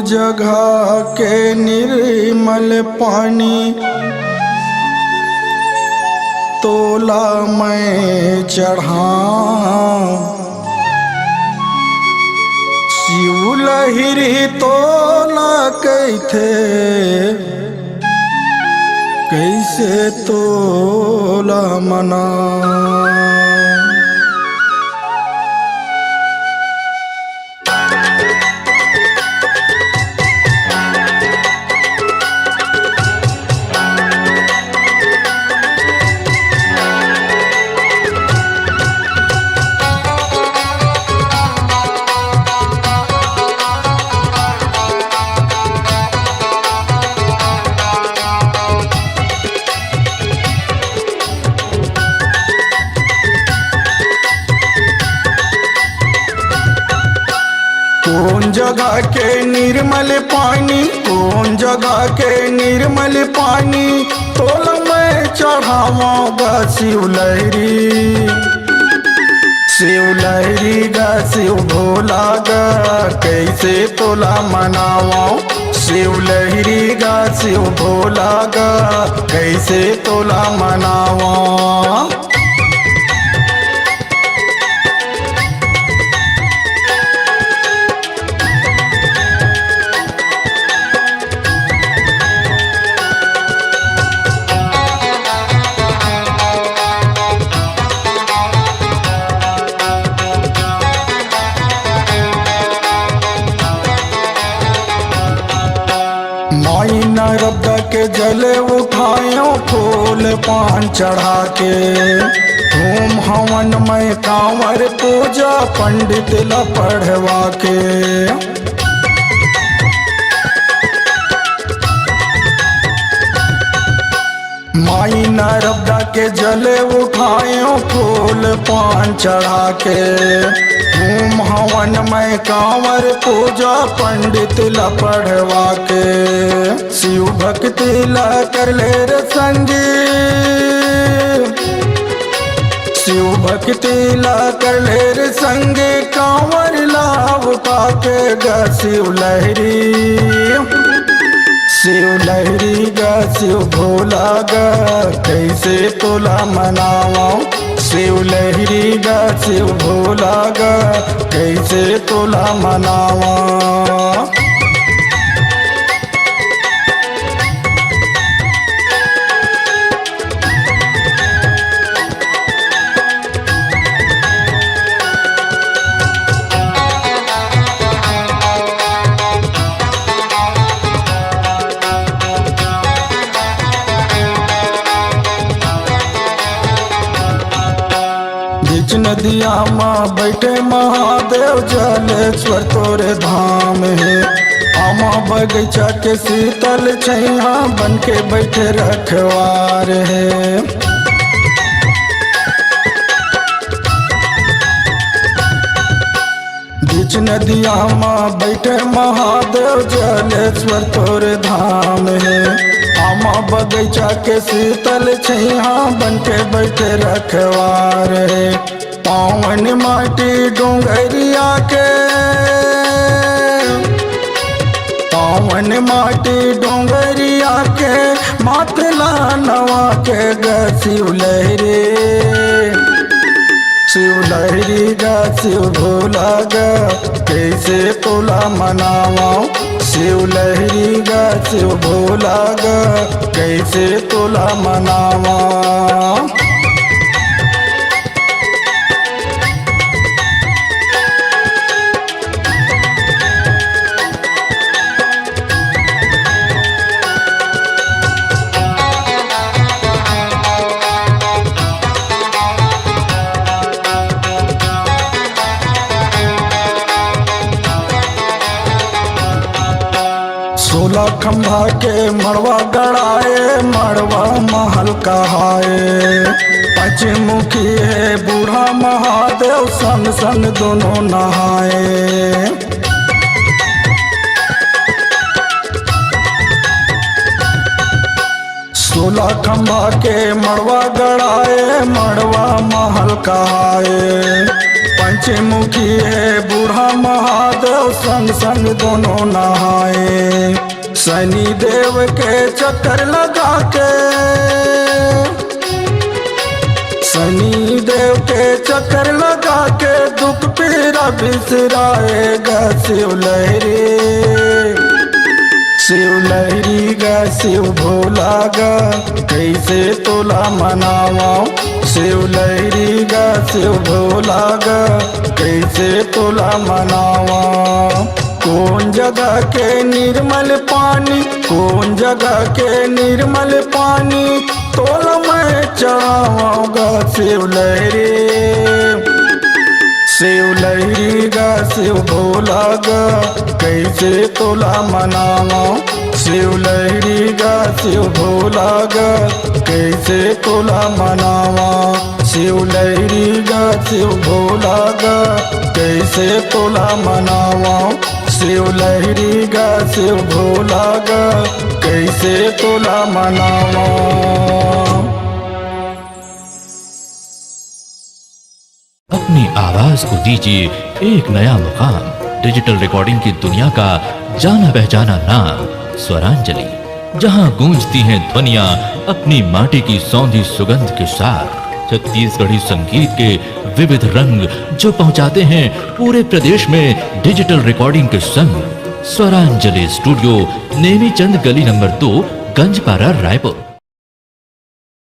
जगह के निर्मल पानी तोला मैं चढ़ा शिव लहिरी तोला कैथे कैसे तोला मना। कौन जगह के निर्मल पानी, कौन जगह के निर्मल पानी तोला मैं चढ़ावागा शिव लहरी। शिव लहरी गा शिव भोला गा कैसे तोला मनावा। शिव लहरी गा शिव भोला गा कैसे तोला मनावा। माई नर्मदा के जल उठायो फूल पान चढ़ा के। धूम हवन में कांवर पूजा पंडित ला पढ़वा के। माई नर्मदा के जल उठायो फूल पान चढ़ा के। धूम हवन में कांवर पूजा पंडित ला पढ़वा के। शिव भक्ति ला कर ले रे संगी, शिव भक्ति ला कर ले रे संगे कांवर ला उठा के गा शिव लहरी। शिव लहरी गा शिव भोला गा कैसे तोला मनावा। शिव लहरी गा शिव भोला गा कैसे तोला मनावा। बीच नदिया माँ बैठे महादेव जलेश्वर तोरे धाम है। आमा बगीचा के शीतल छैया बन के बैठे रखवार है। बीच नदिया माँ बैठे महादेव जलेश्वर तोरे धाम है। आमा बगीचा के शीतल छैया बन के बैठे रखवार है। पावन माटी डोंगरिया के, पावन माटी डोंगरिया के मातला नवा के गा शिव लहरी। शिव लहरी गा शिव भोला गा कैसे तोला मनावा। शिव लहरी गा शिव भोला गा कैसे तोला मनावा। सोलह खंभा के मड़वा गड़ाए मड़वा महल कहाए। पंचमुखी है बूढ़ा महादेव संग संग दोनों नहाए। 16 खंभा के मड़वा गड़ाए मड़वा महल कहाए। पंचमुखी है बूढ़ा महादेव, संग संग दोनों नहाए। शनि देव के चक्कर लगा के, शनि देव के चक्कर लगा के दुख पीड़ा बिसराएगा शिव लहरी। शिव लहरी गा शिव भोला गा, कैसे तोला मनावा। शिव लहरी गा शिव भोला गा, कैसे तोला मनावा। कौन जगह के निर्मल पानी, कौन जगह के निर्मल पानी, तोला मैं चढ़ाऊंगा शिव लहरी। शिव लहरी गा शिव भोला गा, कैसे तोला मनावा। शिव लहरी गा शिव भोला गा, कैसे तोला मनावा। शिव लहरी गा शिव भोला गा, कैसे तोला मनावा। शिव लहरी गा शिव भोला गा, कैसे तोला मनावा। अपनी आवाज को दीजिए एक नया मुकाम। डिजिटल रिकॉर्डिंग की दुनिया का जाना पहचाना नाम स्वरांजलि, जहां गूंजती हैं ध्वनियां अपनी माटी की सौंधी सुगंध के साथ। छत्तीसगढ़ी संगीत के विविध रंग जो पहुंचाते हैं पूरे प्रदेश में डिजिटल रिकॉर्डिंग के संग। स्वरांजलि स्टूडियो, नेमी चंद गली नंबर 2, गंजपारा, रायपुर।